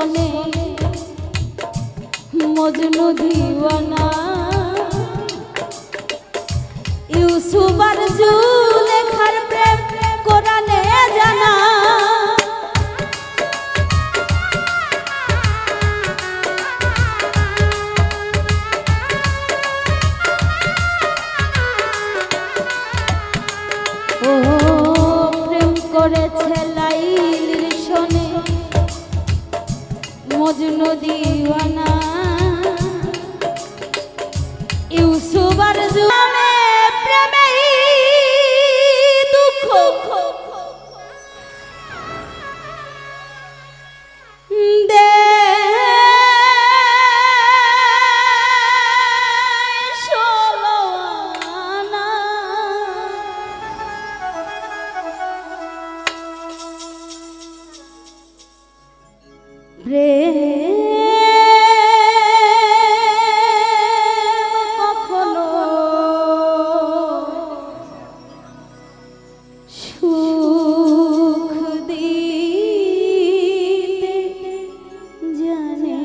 শোনে মজনু দিওয়ানা ইউসুফ আর জুলেখার প্রেম কোরআনে জানা ও প্রেম করেছে লাইলির শোনে মজনু দিওয়ানা ইউসুফ আর জুলে প্রেমে দুঃখ দে শোলানা কখনো সুখ দিতে জানে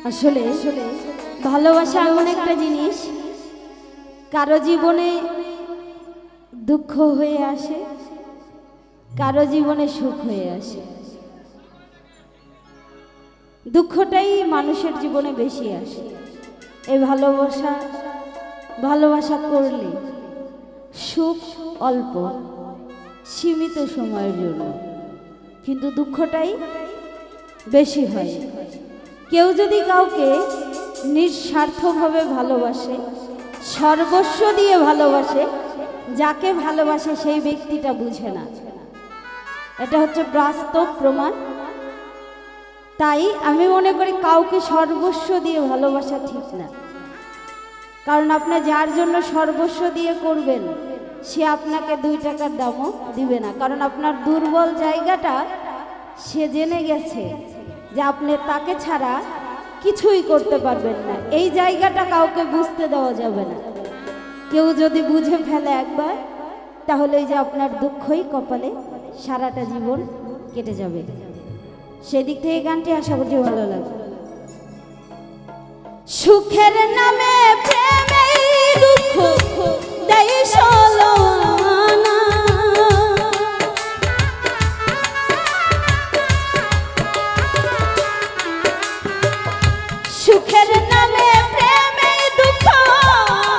আসলে ভালোবাসা এমন একটা জিনিস কারো জীবনে দুঃখ হয়ে আসে কারো জীবনে সুখ হয়ে আসে দুঃখটাই মানুষের জীবনে বেশি আসে এই ভালোবাসা করলে সুখ অল্প সীমিত সময়ের জন্য কিন্তু দুঃখটাই বেশি হয় কেউ যদি কাউকে নিঃস্বার্থভাবে ভালোবাসে সর্বস্ব দিয়ে ভালোবাসে যাকে ভালোবাসে সেই ব্যক্তিটা বুঝে না এটা হচ্ছে বাস্তব প্রমাণ তাই আমি মনে করি কাউকে সর্বস্ব দিয়ে ভালোবাসা ঠিক না কারণ আপনি যার জন্য সর্বস্ব দিয়ে করবেন সে আপনাকে 2 টাকার দামও দিবে না কারণ আপনার দুর্বল জায়গাটা সে জেনে গেছে যে আপনি তাকে ছাড়া কিছুই করতে পারবেন না এই জায়গাটা কাউকে বুঝতে দেওয়া যাবে না কেউ যদি বুঝে ফেলে একবার তাহলে এই যে আপনার দুঃখই কপালে সারাটা জীবন কেটে যাবে সেদিক থেকে গানটি আশা করছি ভালো লাগবে সুখের নামে প্রেমে দুঃখ দেয় শোলানা সুখের নামে প্রেমে দুঃখ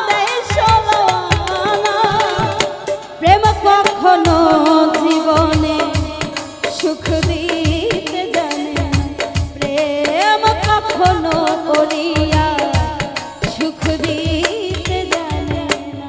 দেয় শোলানা প্রেম কখনো জীবনে সুখ দিতে জানে প্রেম কখনো করিয়া সুখ দিতে জানে না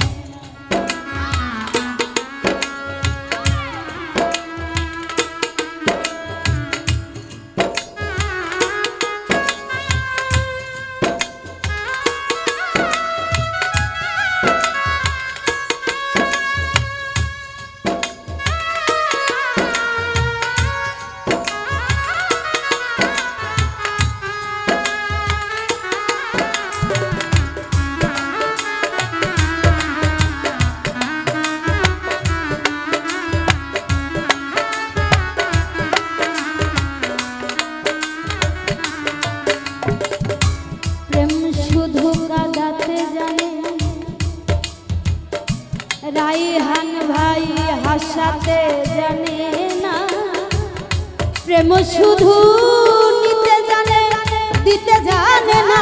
রাইহান ভাই হাসাতে জানে না প্রেম শুধু নিতে জানে দিতে জানে না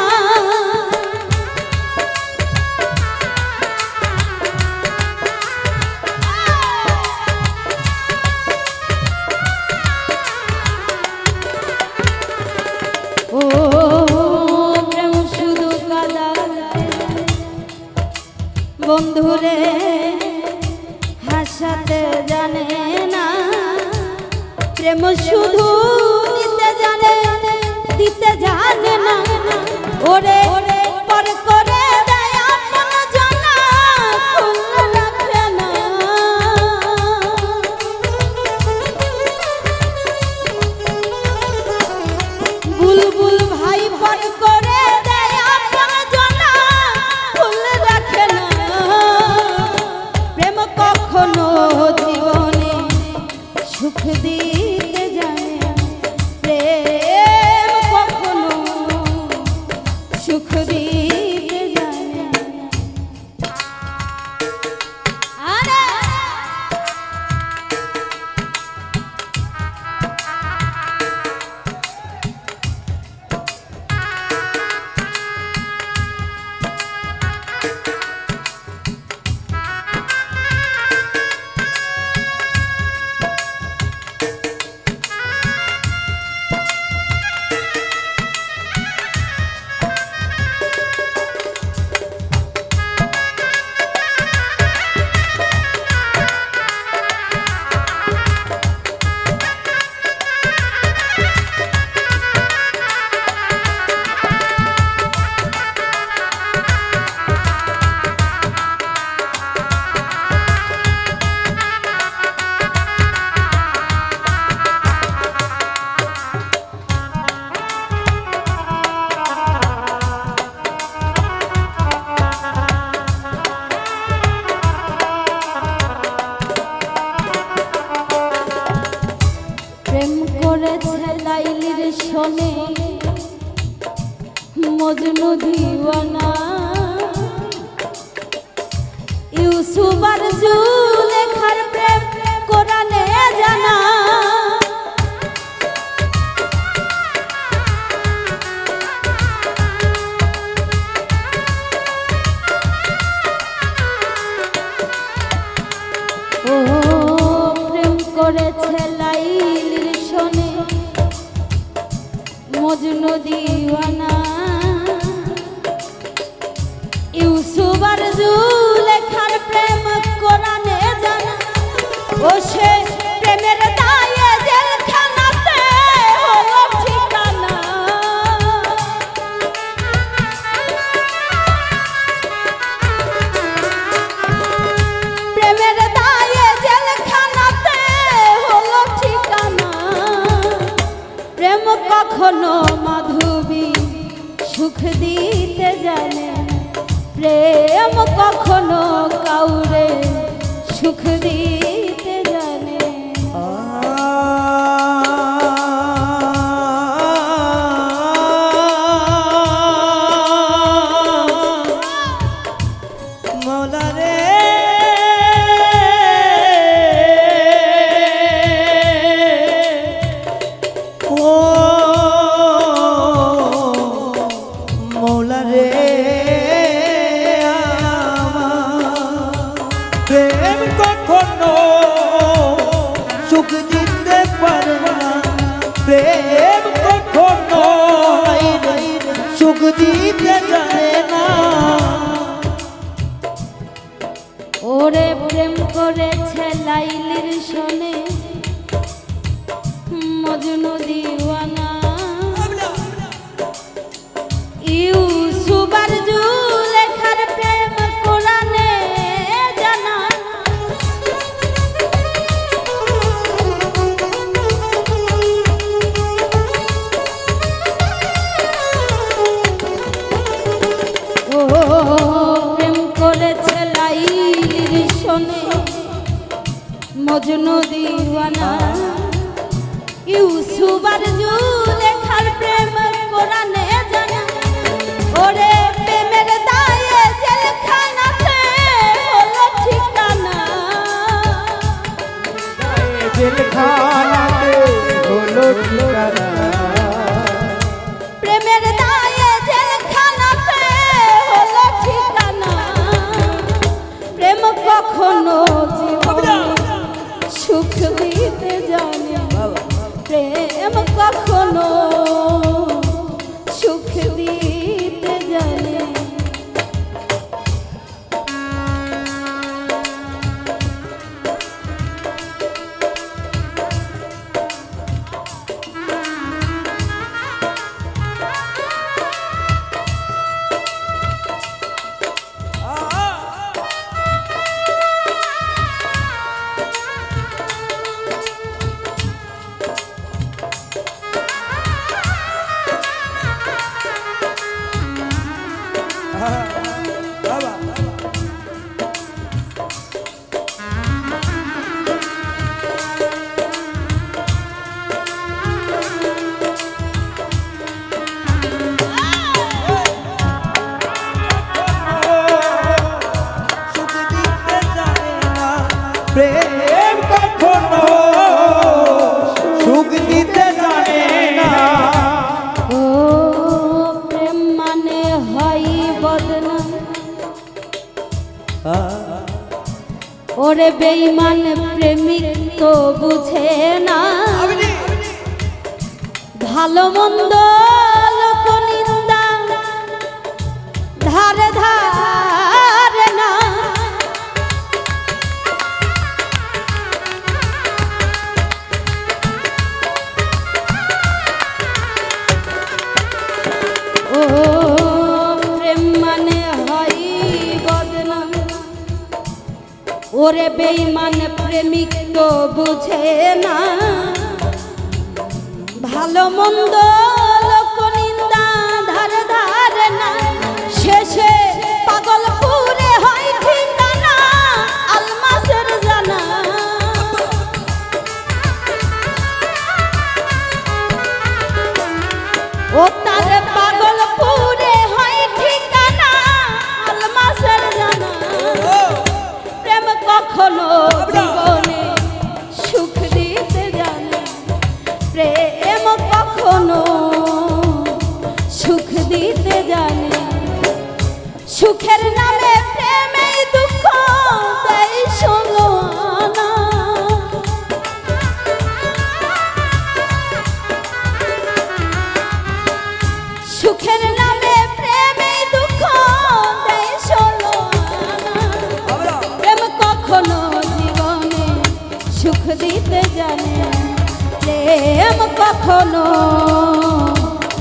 ও প্রেম শুধু কাঁদাতে বন্ধুরে হাসাতে জানে না প্রেম শুধু নিতে জানে দিতে জানে না ওরে পর করে দেয় আপন জানা খুলে রাখে না বুলবুল ভাই পর করে দেয় আপন জানা খুলে রাখে না প্রেম কখনো জীবনে সুখ দিতে জানে। আরে লাইলির শোনে মজনু দিওয়ানা, ইউসুফ আর জুলেখার প্রেম কোরআনে জানা। ও প্রেম করেছে লাইলির শোনে মজনু দিওয়ানা, ইউসুফ আর জুলেখার প্রেম কোরআনে জানা। ও সে প্রেমের দায়ে জেলখানাতে হলো ঠিকানা। প্রেমের দায়ে জেলখানাতে হলো ঠিকানা। প্রেম কখনো মাধবী সুখ দিতে জানে, প্রেম কখনো কাউরে সুখ দিতে জানে। মৌলা রে মৌলা রে প্রেম কখনো সুখ দিতে পারে না, প্রেম কখনো সুখ দিতে জানে না। ওরে প্রেম করেছে লাইলির শোনে মজনু দিওয়ানা, ইউসুফ আর জুলেখার প্রেম কোরআনে জানা। ও প্রেম করেছে লাইলির শোনে মজনু দিওয়ানা, ইউসুফ আর জুলেখার প্রেম কোরআনে জানা। ওরে প্রেমের দায়ে জেলখানাতে হলো ঠিকানা। জেলখানাতে হলো ঠিকানা। প্রেমের দায়ে জেলখানাতে হলো ঠিকানা। প্রেম কখনো জীবনে সুখ দিতে জানে, প্রেম কখনো সুখ দিতে জানে। হয় বদনাম। ওরে বেঈমান প্রেমিক তো বুঝে না, ভালো মন্দ লোকনিন্দা ধারে ধারে না। ও প্রেম মানে হয় বদনাম, ওরে বেঈমান প্রেমিক তো বুঝে না, ভালো মন্দ লোকনিন্দা ধারে ধারে না। শেষে পাগলপুরে হয় ঠিকানা আলমাসের জানা। ও তার পাগলপুরে হয় ঠিকানা আলমাসের জানা। প্রেম কখনো জীবনে সুখ দিতে জানে, প্রেম কখনো সুখ দিতে জানে। সুখের নামে প্রেমে দুঃখ দেয় ষোলো আনা। সুখের নামে প্রেমে দুঃখ দেয় ষোলো আনা। প্রেম কখনো জীবনে সুখ দিতে জানে, প্রেম কখনো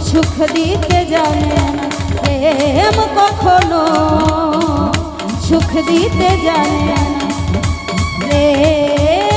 সুখ দিতে জানে না। প্রেম কখনো সুখ দিতে জানে না। প্রেম